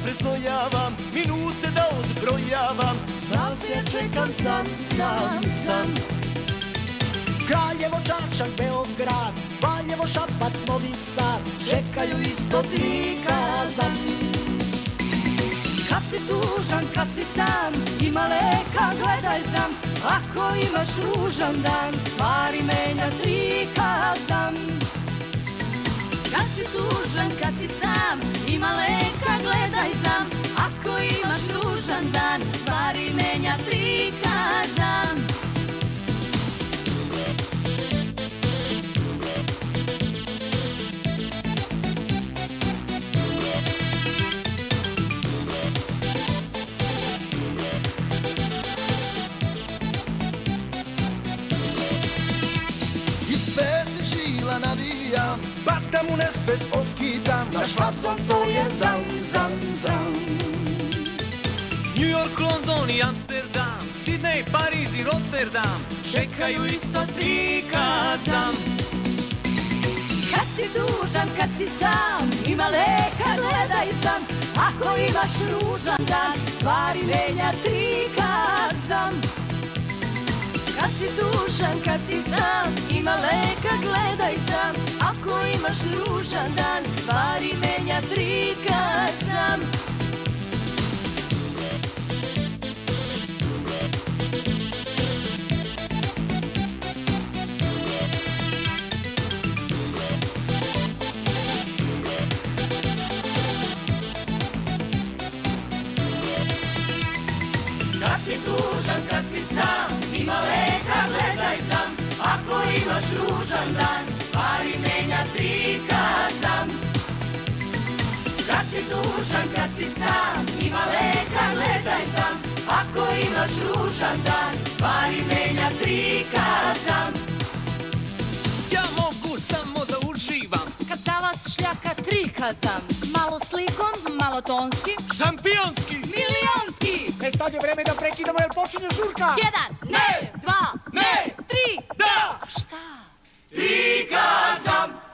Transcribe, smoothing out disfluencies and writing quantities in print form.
preznojavam, minute da odbrojavam. Zna se ja čekam sam. Kraljevo, Čačak, Beograd, Valjevo, Šabac, Novi Sad, čekaju isto prikazan. Kad si tužan, kad si sam, ima leka, gledaj sam. Ako imaš ružan dan, stvari menja prikazan. Kad si tužan, kad si sam, ima leka, gledaj sam. Ako imaš ružan dan, stvari menja prikazan. Navijam, batam u nesvest, okidam. Naš fazon to je zam. New York, London i Amsterdam, Sidney, Pariz i Rotterdam, čekaju isto prikazam. Kad si tužan, kad si sam, ima leka, gledaj sam. Ako imaš ružan dan, stvari menja prikazam. Kad si tužan, kad si sam, ima leka, gledaj sam. Ako imaš ružan dan, stvari menja prikazam. Kad si tužan, kad si sam, ima leka, gledaj sam. Ako imaš ružan dan, stvari menja prikazam. Kad si tužan, kad si sam, ima leka, gledaj sam. Ako imaš ružan dan, stvari menja prikazam. Ja mogu samo da uživam Kad pravac šljaka prikazam, malo slikom, malo tonski, šampionski. milionski. Sad je vreme da prekidamo jer počinje žurka. 1, ne, 2, Ne, 3, da, šta? prikazam.